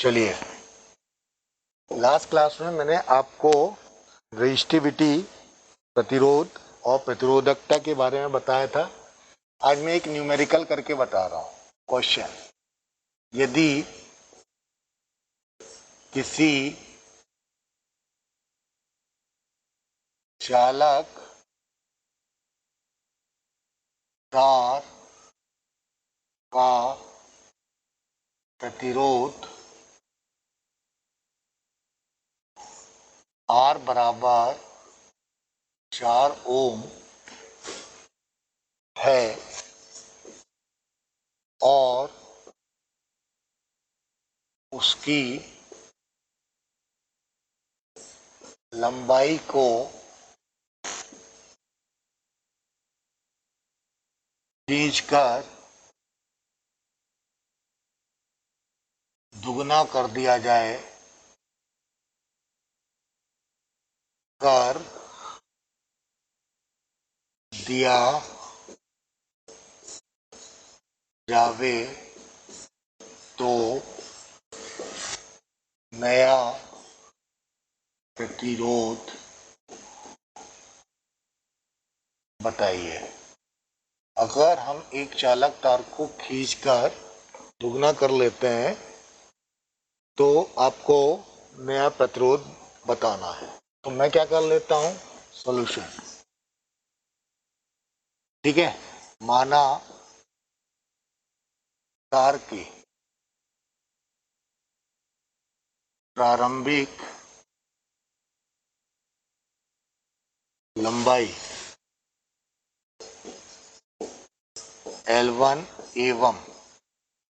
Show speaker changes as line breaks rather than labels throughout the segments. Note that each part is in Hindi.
चलिए, लास्ट क्लास में मैंने आपको रेजिस्टिविटी, प्रतिरोध और प्रतिरोधकता के बारे में बताया था। आज मैं एक न्यूमेरिकल करके बता रहा हूं। क्वेश्चन, यदि किसी चालक तार का प्रतिरोध R बराबर 4 ओम है और उसकी लंबाई को खींचकर दुगना कर दिया जाए कर दिया जावे तो नया प्रतिरोध बताइए। अगर हम एक चालक तार को खींचकर दुगना कर लेते हैं तो आपको नया प्रतिरोध बताना है। तो मैं क्या कर लेता हूं, सॉल्यूशन। ठीक है, माना तार की प्रारंभिक लंबाई L1 एवं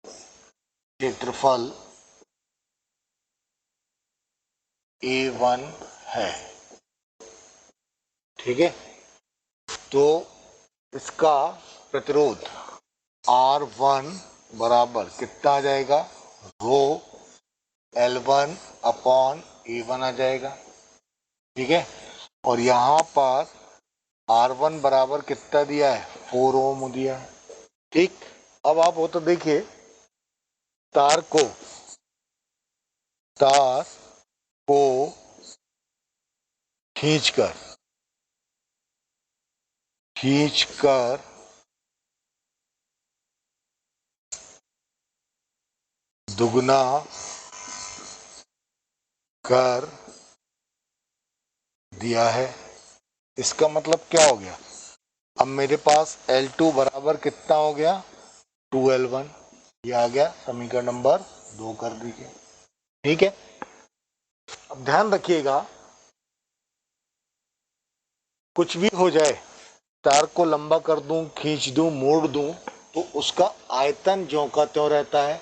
क्षेत्रफल A1 है। ठीक है, तो इसका प्रतिरोध R1 बराबर कितना आ जाएगा, रो L1 अपॉन A1 आ जाएगा। ठीक है, और यहाँ पर R1 बराबर कितना दिया है, 4 ओम दिया है। ठीक, अब आप वो तो देखिए, तार को खींचकर दुगना कर दिया है। इसका मतलब क्या हो गया, अब मेरे पास L2 बराबर कितना हो गया, 2L1। ये आ गया, समीकरण नंबर 2 कर दीजिए। ठीक है, अब ध्यान रखिएगा, कुछ भी हो जाए, तार को लंबा कर दूं, खींच दूं, मोड़ दूं, तो उसका आयतन ज्यों का त्यों रहता है।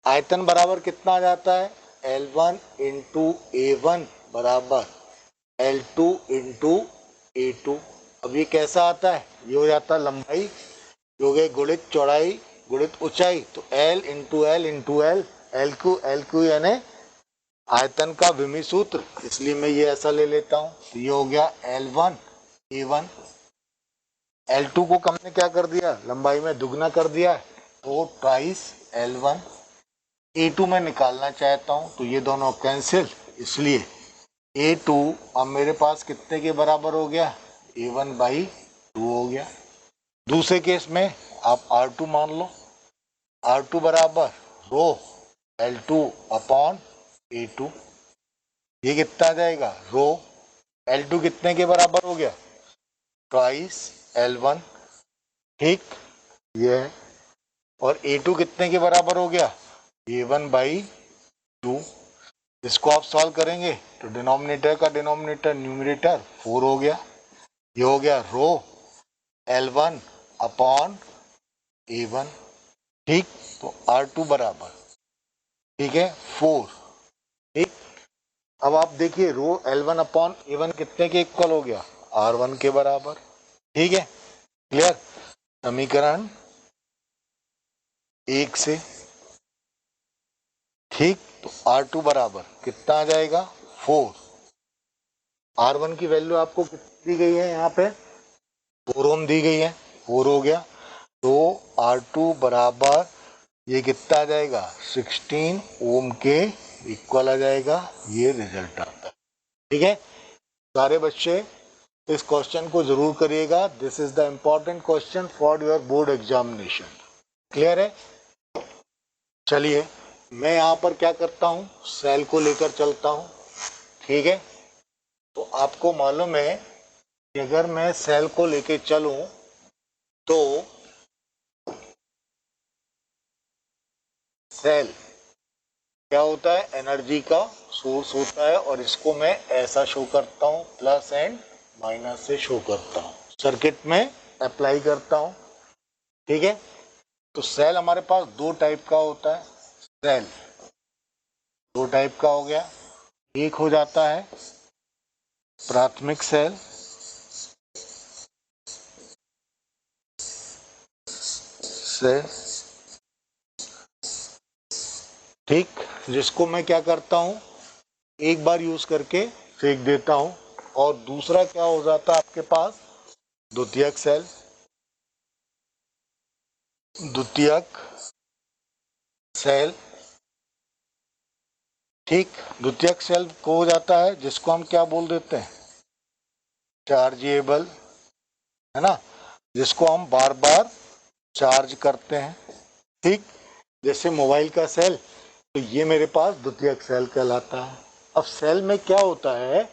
आयतन बराबर कितना आ जाता है, L1 इंटू A1 बराबर L2 इंटू A2। अब ये कैसा आता है, ये हो जाता है लंबाई, ये हो गई गुणित चौड़ाई गुणित ऊंचाई, तो L into L into L, L Q यानी आयतन का विमी सूत्र, इसलिए मैं ये ऐसा ले लेता हूं। तो ये हो गया L1 A1। L2 को हमने क्या कर दिया, लंबाई में दुगना कर दिया, तो ट्वाइस L1। A2 में निकालना चाहता हूं, तो ये दोनों कैंसिल, इसलिए A2 अब मेरे पास कितने के बराबर हो गया, A1 बाई 2 हो गया। दूसरे केस में आप R2 मान लो, R2 बराबर रो L2 अपॉन A2। ये कितना आ जाएगा, रो L2 कितने के बराबर हो गया, ट्वाइस L1। ठीक, ये है, और A2 कितने के बराबर हो गया, A1 बाई 2। इसको आप सॉल्व करेंगे तो डिनोमिनेटर का डिनोमिनेटर न्यूमरेटर 4 हो गया। ये हो गया रो L1 अपॉन A1। ठीक, तो R2 बराबर, ठीक है, 4। ठीक, अब आप देखिए, रो L1 अपॉन A1 कितने के इक्वल हो गया, R1 के बराबर। ठीक है, क्लियर। समीकरण 1 से, ठीक, तो R2 बराबर कितना आ जाएगा, 4। R1 की वैल्यू आपको कितनी दी गई है, यहाँ पे 4 ओम दी गई है, 4 हो गया। तो R2 बराबर ये कितना आ जाएगा 16 ओम के इक्वल आ जाएगा। ये रिजल्ट आता है। ठीक है, सारे बच्चे इस क्वेश्चन को जरूर करिएगा। This is the important question for your board examination. Clear है? चलिए मैं यहाँ पर क्या करता हूँ, सेल को लेकर चलता हूँ। ठीक है, तो आपको मालूम है कि अगर मैं सेल को लेकर चलूं तो सेल क्या होता है, एनर्जी का सोर्स होता है, और इसको मैं ऐसा शो करता हूँ, प्लस एंड माइनस से शो करता हूँ, सर्किट में अप्लाई करता हूँ। ठीक है, तो सेल हमारे पास दो टाइप का होता है। सेल दो टाइप का हो गया, एक हो जाता है प्राथमिक सेल, से ठीक, जिसको मैं क्या करता हूँ, एक बार यूज करके फेंक देता हूँ। और दूसरा क्या हो जाता है आपके पास, द्वितीयक सेल। द्वितीयक सेल, ठीक, द्वितीयक सेल को हो जाता है जिसको हम क्या बोल देते हैं, चार्जेबल, है ना, जिसको हम बार बार चार्ज करते हैं। ठीक, जैसे मोबाइल का सेल, तो ये मेरे पास द्वितीयक सेल कहलाता है। अब सेल में क्या होता है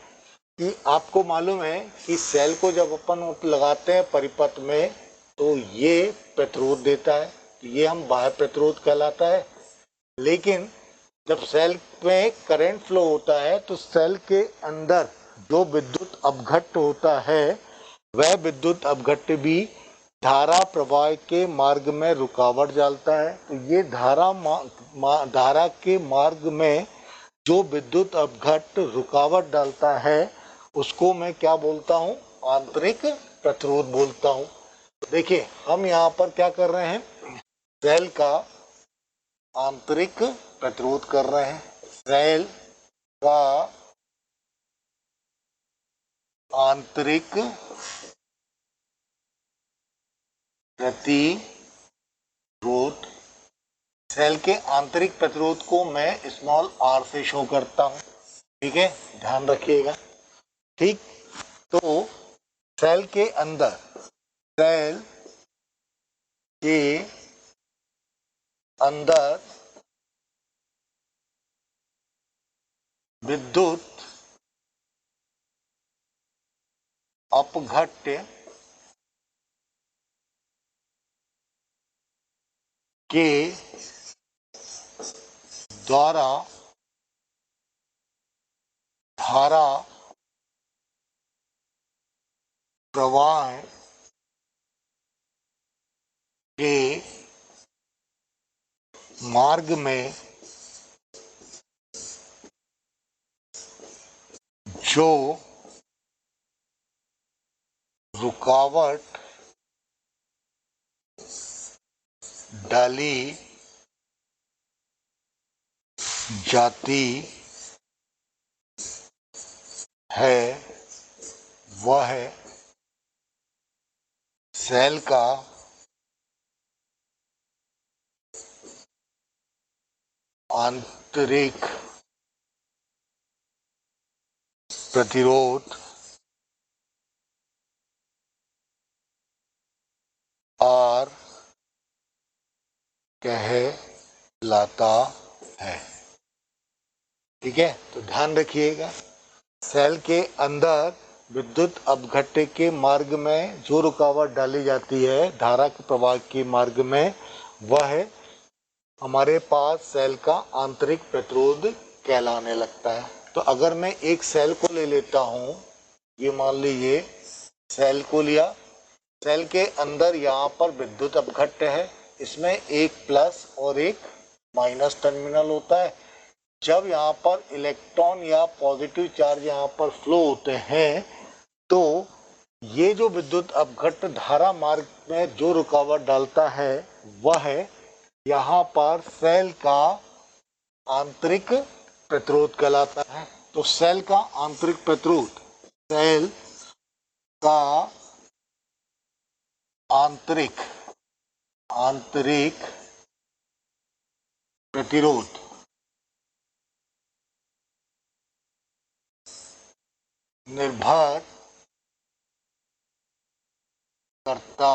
कि आपको मालूम है कि सेल को जब अपन लगाते हैं परिपथ में तो ये प्रतिरोध देता है, तो ये हम बाह्य प्रतिरोध कहलाता है। लेकिन जब सेल में करंट फ्लो होता है तो सेल के अंदर जो विद्युत अपघट्ट होता है वह विद्युत अपघट्ट भी धारा प्रवाह के मार्ग में रुकावट डालता है। तो ये धारा के मार्ग में जो विद्युत अपघट्ट रुकावट डालता है उसको मैं क्या बोलता हूँ, आंतरिक प्रतिरोध बोलता हूँ। देखिए हम यहाँ पर क्या कर रहे हैं, सेल का आंतरिक प्रतिरोध कर रहे हैं। सेल का आंतरिक प्रतिरोध, सेल के आंतरिक प्रतिरोध को मैं स्मॉल आर से शो करता हूं। ठीक है, ध्यान रखिएगा। ठीक, तो सेल के अंदर, सेल के अंदर विद्युत अपघट्ट के द्वारा धारा प्रवाह के मार्ग में जो रुकावट डाली जाती है वह सेल का आंतरिक प्रतिरोध आर कहलाता है। ठीक है, तो ध्यान रखिएगा, सेल के अंदर विद्युत अपघट्ट के मार्ग में जो रुकावट डाली जाती है धारा के प्रवाह के मार्ग में, वह हमारे पास सेल का आंतरिक प्रतिरोध कहलाने लगता है। तो अगर मैं एक सेल को ले लेता हूं, ये मान लीजिए सेल को लिया, सेल के अंदर यहाँ पर विद्युत अपघट्ट है, इसमें एक प्लस और एक माइनस टर्मिनल होता है। जब यहाँ पर इलेक्ट्रॉन या पॉजिटिव चार्ज यहाँ पर फ्लो होते हैं तो ये जो विद्युत अपघट्ट धारा मार्ग में जो रुकावट डालता है वह यहाँ पर सेल का आंतरिक प्रतिरोध कहलाता है। तो सेल का आंतरिक प्रतिरोध, सेल का आंतरिक आंतरिक प्रतिरोध निर्भर करता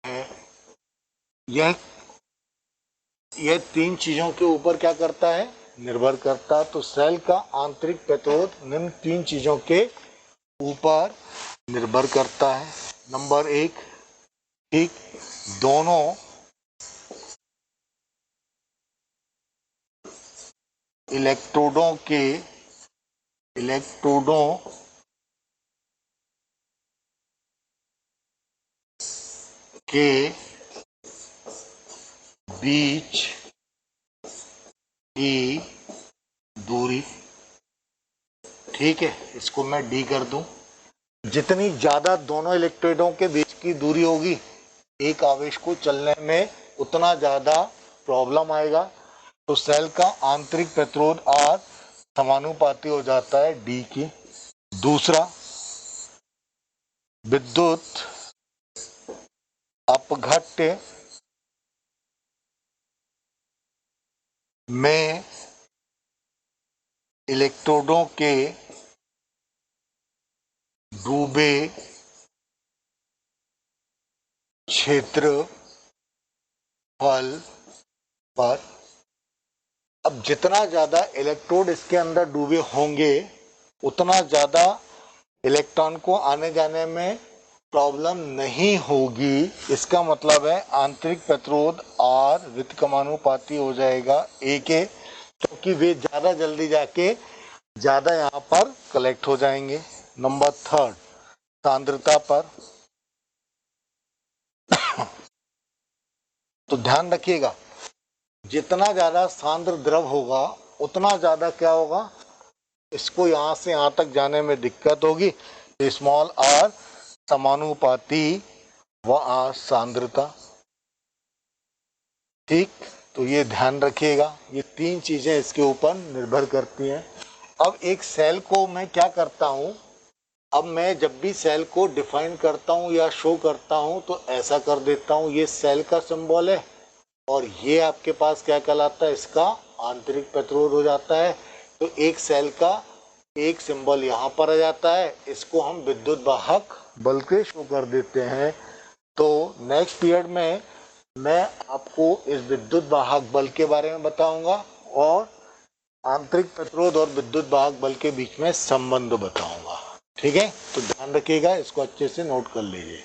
है। यह तीन चीजों के ऊपर क्या करता है, निर्भर करता। तो सेल का आंतरिक प्रतिरोध निम्न तीन चीजों के ऊपर निर्भर करता है। नंबर एक, ठीक, दोनों इलेक्ट्रोडों के बीच की दूरी, ठीक है, इसको मैं डी कर दूं। जितनी ज्यादा दोनों इलेक्ट्रोडों के बीच की दूरी होगी एक आवेश को चलने में, उतना ज्यादा प्रॉब्लम आएगा। तो सेल का आंतरिक प्रतिरोध आर समानुपाती हो जाता है डी की। दूसरा, विद्युत अपघट्य में इलेक्ट्रोडों के डूबे क्षेत्रफल पर, अब जितना ज्यादा इलेक्ट्रोड इसके अंदर डूबे होंगे उतना ज्यादा इलेक्ट्रॉन को आने जाने में प्रॉब्लम नहीं होगी। इसका मतलब है आंतरिक प्रतिरोध आर व्युत्क्रमानुपाती हो जाएगा ए के, क्योंकि वे ज्यादा जल्दी जाके ज्यादा यहाँ पर कलेक्ट हो जाएंगे। नंबर थर्ड, सांद्रता पर। तो ध्यान रखिएगा, जितना ज्यादा सांद्र द्रव होगा उतना ज्यादा क्या होगा, इसको यहां से यहां तक जाने में दिक्कत होगी। स्मॉल आर समानुपाती व आर सांद्रता, ठीक। तो ये ध्यान रखिएगा, ये तीन चीजें इसके ऊपर निर्भर करती हैं। अब एक सेल को मैं क्या करता हूं, अब मैं जब भी सेल को डिफाइन करता हूं या शो करता हूं तो ऐसा कर देता हूं, ये सेल का सिंबल है और ये आपके पास क्या कहलाता है, इसका आंतरिक प्रतिरोध हो जाता है। तो एक सेल का एक सिंबल यहाँ पर आ जाता है, इसको हम विद्युत वाहक बल के शो कर देते हैं। तो नेक्स्ट पीरियड में मैं आपको इस विद्युत वाहक बल के बारे में बताऊंगा और आंतरिक प्रतिरोध और विद्युत वाहक बल के बीच में संबंध बताऊंगा, ठीक है। तो ध्यान रखिएगा, इसको अच्छे से नोट कर लीजिए।